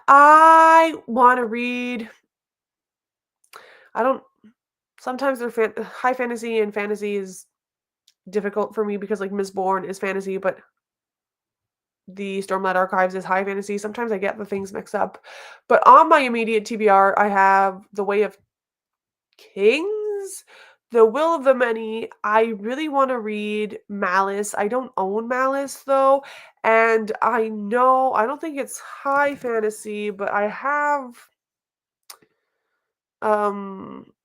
I want to read. I don't. Sometimes they're high fantasy, and fantasy is difficult for me because like Mistborn is fantasy, but the Stormlight Archives is high fantasy. Sometimes I get the things mixed up. But on my immediate TBR, I have The Way of Kings, The Will of the Many. I really want to read Malice. I don't own Malice though, and I know I don't think it's high fantasy, but I have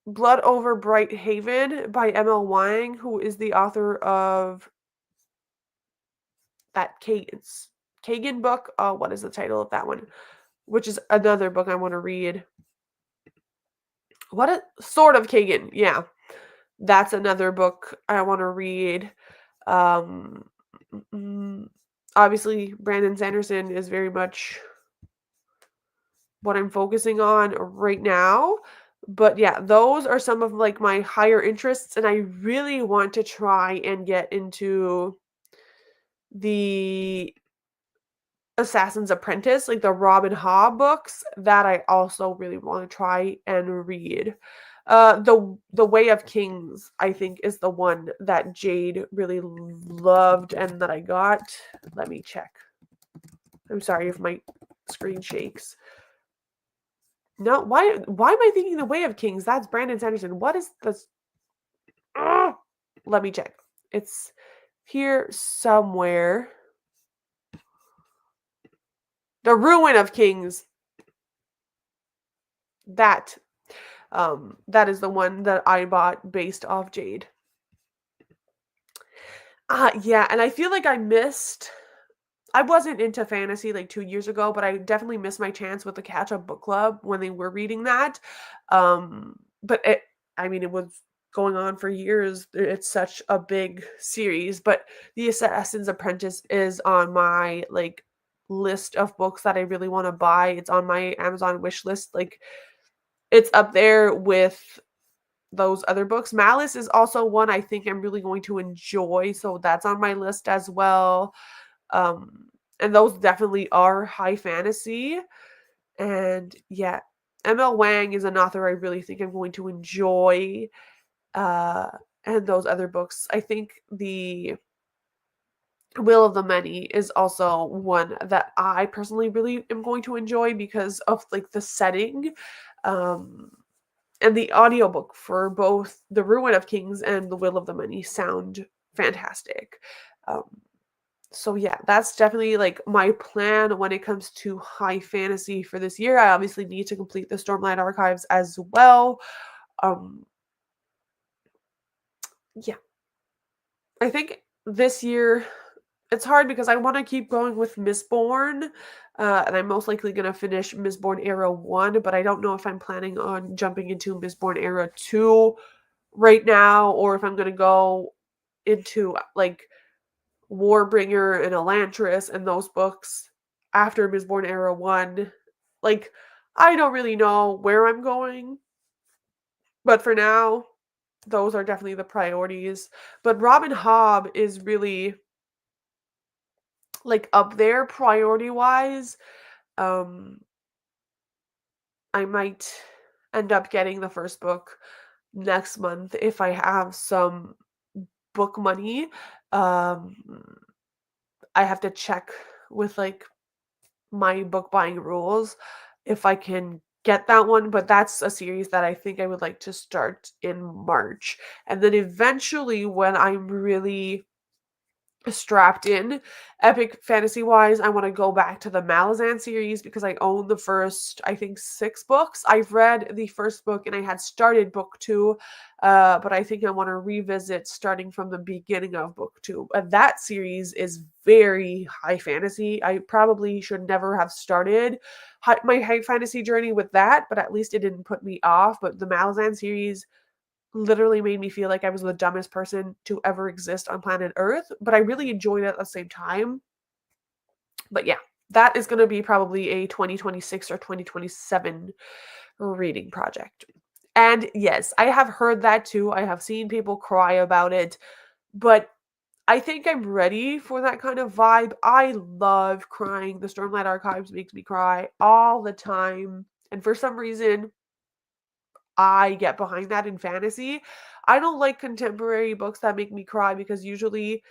Blood Over Bright Haven by ML Wang, who is the author of that Kagan book. What is the title of that one? Which is another book I want to read. What a Sword of Kagan. Yeah. That's another book I want to read. Um Obviously Brandon Sanderson is very much what I'm focusing on right now. But yeah, those are some of like my higher interests, and I really want to try and get into the Assassin's Apprentice, like the Robin Hobb books, that I also really want to try and read. The Way of Kings, I think, is the one that Jade really loved and that I got. Let me check. I'm sorry if my screen shakes. No, why am I thinking The Way of Kings? That's Brandon Sanderson. What is this? Let me check. It's here somewhere. The Ruin of Kings. That that is the one that I bought based off Jade. Yeah, and I feel like I wasn't into fantasy like 2 years ago, but I definitely missed my chance with the Catch Up Book Club when they were reading that. But I mean, it was going on for years. It's such a big series, but The Assassin's Apprentice is on my like list of books that I really want to buy. It's on my Amazon wish list. Like it's up there with those other books. Malice is also one I think I'm really going to enjoy, so that's on my list as well. Um, and those definitely are high fantasy. And yeah, ML Wang is an author I really think I'm going to enjoy. Uh, and those other books. I think the Will of the Many is also one that I personally really am going to enjoy because of like the setting. Um, and the audiobook for both The Ruin of Kings and The Will of the Many sound fantastic. Um, so yeah, that's definitely like my plan when it comes to high fantasy for this year. I obviously need to complete the Stormlight Archives as well. Um, yeah, I think this year it's hard because I want to keep going with Mistborn, and I'm most likely going to finish Mistborn Era 1, but I don't know if I'm planning on jumping into Mistborn Era 2 right now or if I'm going to go into like Warbringer and Elantris and those books after Mistborn Era 1. Like, I don't really know where I'm going, but for now, those are definitely the priorities. But Robin Hobb is really like up there priority wise. Um, I might end up getting the first book next month if I have some book money. Um, I have to check with like my book buying rules if I can get that one, but that's a series that I think I would like to start in March. And then eventually when I'm really strapped in epic fantasy wise, I want to go back to the Malazan series because I own the first I think 6 books. I've read the first book and I had started book 2, but I think I want to revisit starting from the beginning of book 2. And that series is very high fantasy. I probably should never have started my high fantasy journey with that, but at least it didn't put me off. But the Malazan series literally made me feel like I was the dumbest person to ever exist on planet Earth, but I really enjoyed it at the same time. But yeah, that is going to be probably a 2026 or 2027 reading project. And yes, I have heard that too. I have seen people cry about it, but I think I'm ready for that kind of vibe. I love crying. The Stormlight Archives makes me cry all the time. And for some reason, I get behind that in fantasy. I don't like contemporary books that make me cry because usually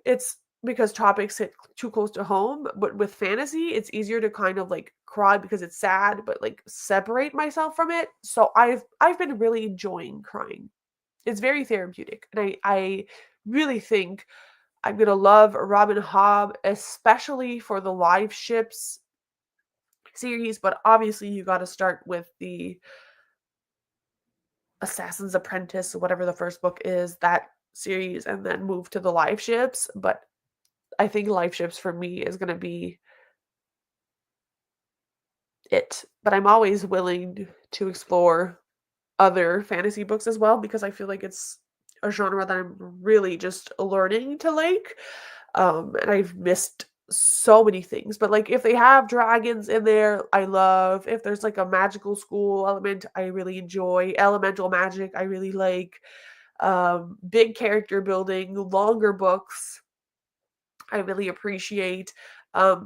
it's because topics hit too close to home. But with fantasy, it's easier to kind of like cry because it's sad, but like separate myself from it. So I've been really enjoying crying. It's very therapeutic, and I really think I'm gonna love Robin Hobb, especially for the live ships series. But obviously, you got to start with the Assassin's Apprentice, whatever the first book is, that series, and then move to the live ships. But I think live ships for me is going to be it. But I'm always willing to explore other fantasy books as well because I feel like it's a genre that I'm really just learning to like. And I've missed so many things. But like if they have dragons in there, I love. If there's like a magical school element, I really enjoy. Elemental magic, I really like. Big character building, longer books, I really appreciate.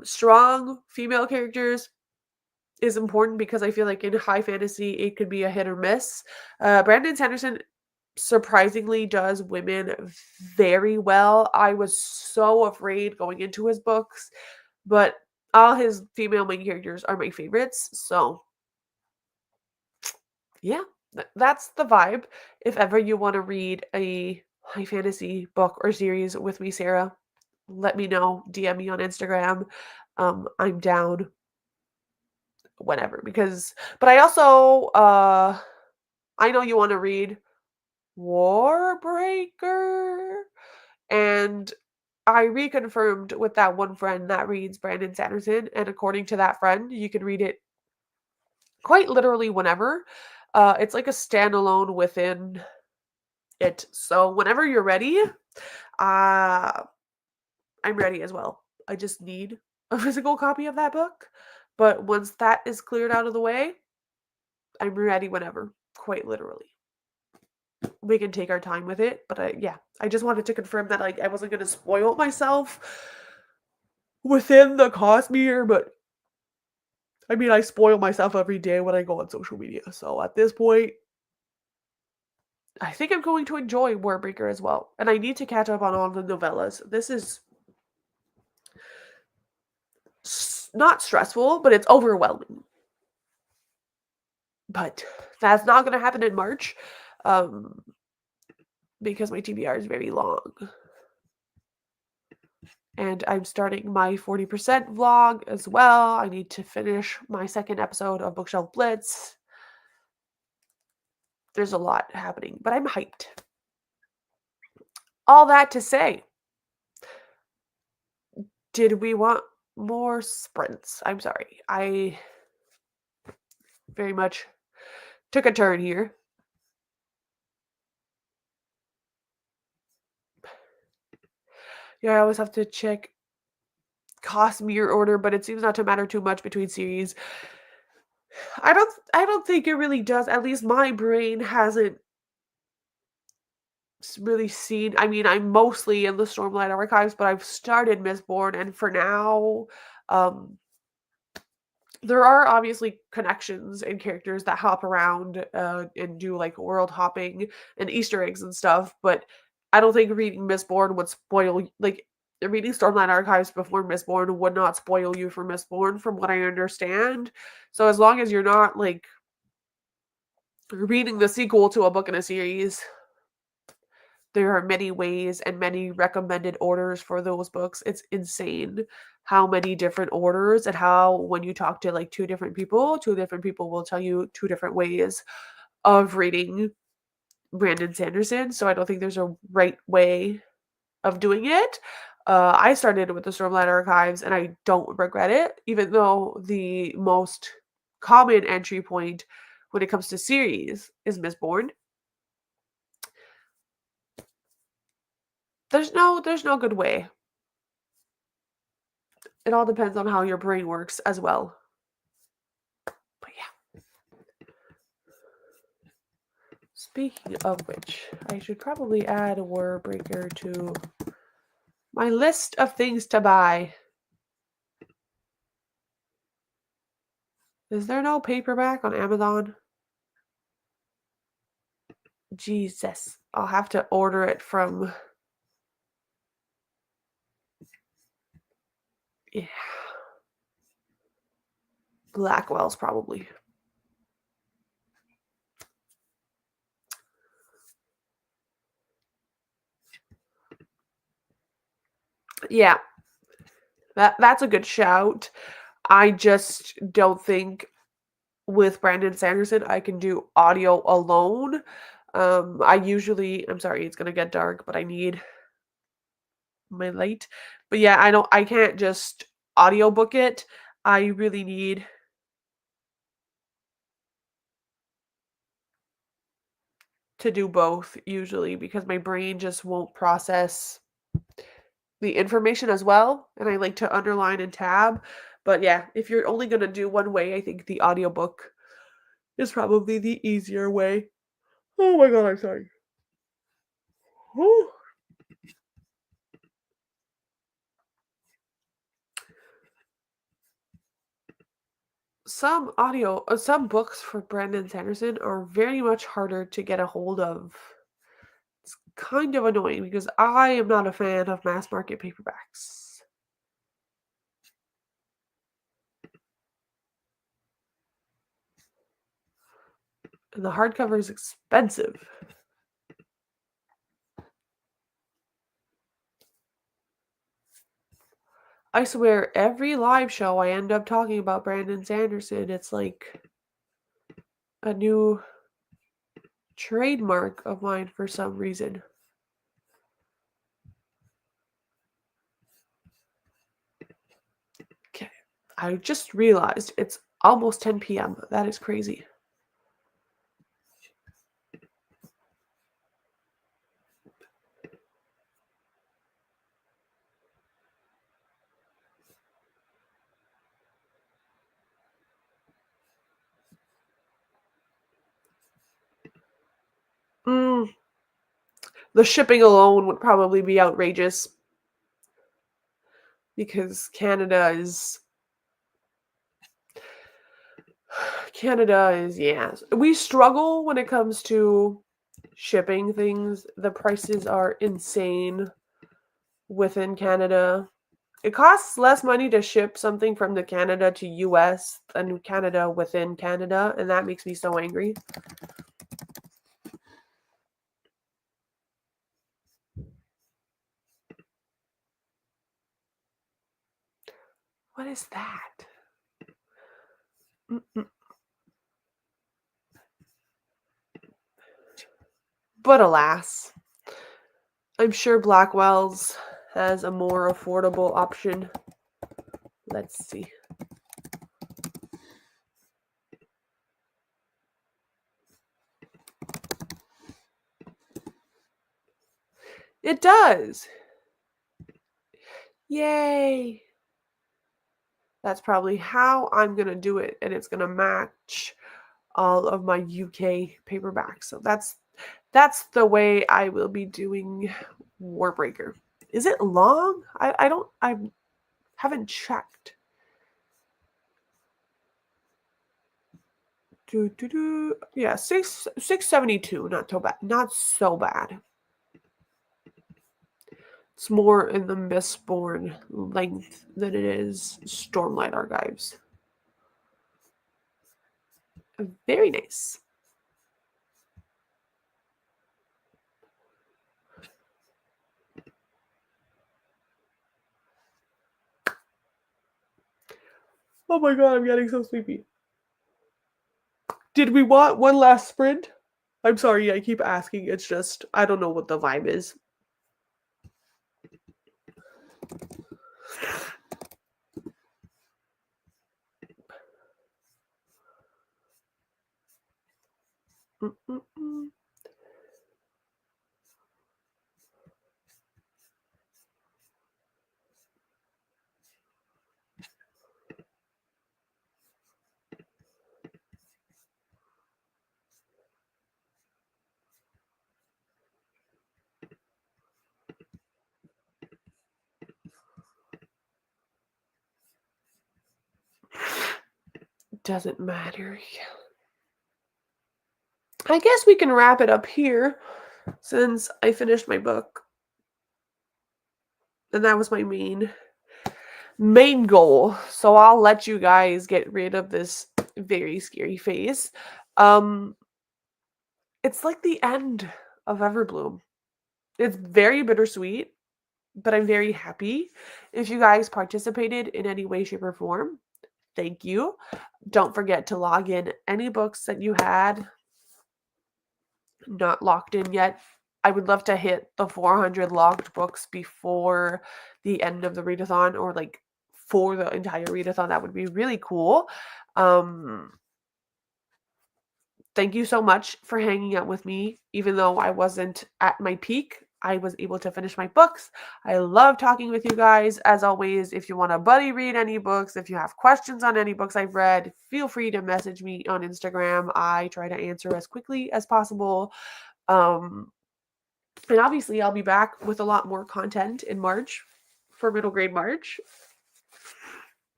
Strong female characters is important because I feel like in high fantasy it could be a hit or miss. Brandon Sanderson surprisingly does women very well. I was so afraid going into his books, but all his female main characters are my favorites. So yeah, that's the vibe. If ever you want to read a high fantasy book or series with me, Sarah, let me know. DM me on Instagram. I'm down whenever because but I also I know you want to read Warbreaker, and I reconfirmed with that one friend that reads Brandon Sanderson, and according to that friend, you can read it quite literally whenever. It's like a standalone within it. So whenever you're ready, uh, I'm ready as well. I just need a physical copy of that book. But once that is cleared out of the way, I'm ready whenever, quite literally. We can take our time with it, but yeah, I just wanted to confirm that I wasn't going to spoil myself within the cost meter, but I mean, I spoil myself every day when I go on social media. So at this point, I think I'm going to enjoy Warbreaker as well. And I need to catch up on all the novellas. This is not stressful, but it's overwhelming. But that's not going to happen in March um, because my TBR is very long. And I'm starting my 40% vlog as well. I need to finish my second episode of Bookshelf Blitz. There's a lot happening, but I'm hyped. All that to say, did we want more sprints? I'm sorry. I very much took a turn here. Yeah, I always have to check cost mirror order, but it seems not to matter too much between series. I don't think it really does. At least my brain hasn't really seen. I mean, I'm mostly in the Stormlight Archives, but I've started Mistborn, and for now, um, there are obviously connections and characters that hop around and do like world hopping and Easter eggs and stuff, but I don't think reading Mistborn would spoil like reading Stormlight Archives before Mistborn would not spoil you for Mistborn from what I understand. So as long as you're not like reading the sequel to a book in a series, there are many ways and many recommended orders for those books. It's insane how many different orders and how when you talk to like two different people will tell you two different ways of reading Brandon Sanderson. So I don't think there's a right way of doing it. I started with the Stormlight Archives and I don't regret it, even though the most common entry point when it comes to series is Mistborn. There's no good way. It all depends on how your brain works as well. But yeah. Speaking of which, I should probably add a Warbreaker to my list of things to buy. Is there no paperback on Amazon? Jesus. I'll have to order it from... Yeah. Blackwell's probably. Yeah. That's a good shout. I just don't think with Brandon Sanderson I can do audio alone. I'm sorry, it's gonna get dark, but I need my light. But yeah, I can't just audiobook it. I really need to do both usually because my brain just won't process the information as well, and I like to underline and tab. But yeah, if you're only going to do one way, I think the audiobook is probably the easier way. Oh my god, I'm sorry. Whew. Some books for Brandon Sanderson are very much harder to get a hold of. It's kind of annoying because I am not a fan of mass market paperbacks. And the hardcover is expensive. I swear, every live show I end up talking about Brandon Sanderson. It's like a new trademark of mine for some reason. Okay. I just realized it's almost 10 p.m. That is crazy. Mm, the shipping alone would probably be outrageous because Canada is, yeah. We struggle when it comes to shipping things. The prices are insane within Canada. It costs less money to ship something from the Canada to US than Canada within Canada, and that makes me so angry. What is that? Mm-mm. But alas, I'm sure Blackwell's has a more affordable option. Let's see. It does. Yay. That's probably how I'm going to do it, and it's going to match all of my UK paperbacks. So that's the way I will be doing Warbreaker. Is it long? I haven't checked. Yeah, 672, not so bad. Not so bad. It's more in the Mistborn length than it is Stormlight Archives. Very nice. Oh my god, I'm getting so sleepy. Did we want one last sprint? I'm sorry, I keep asking. It's just, I don't know what the vibe is. Mm-mm-mm. Doesn't matter. I guess we can wrap it up here since I finished my book. And that was my main goal. So I'll let you guys get rid of this very scary face. It's like the end of Everbloom. It's very bittersweet, but I'm very happy. If you guys participated in any way, shape, or form, thank you. Don't forget to log in any books that you had not locked in yet. I would love to hit the 400 logged books before the end of the readathon, or like for the entire readathon. That would be really cool. Thank you so much for hanging out with me. Even though I wasn't at my peak, I was able to finish my books. I love talking with you guys. As always, if you want to buddy read any books, if you have questions on any books I've read, feel free to message me on Instagram. I try to answer as quickly as possible. And obviously, I'll be back with a lot more content in March for middle grade March.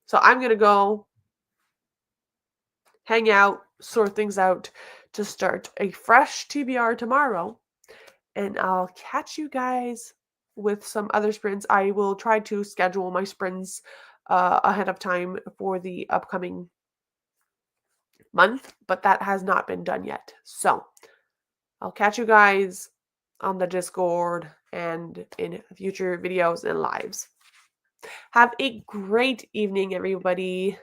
So I'm going to go hang out, sort things out to start a fresh TBR tomorrow. And I'll catch you guys with some other sprints. I will try to schedule my sprints ahead of time for the upcoming month, but that has not been done yet. So I'll catch you guys on the Discord and in future videos and lives. Have a great evening, everybody.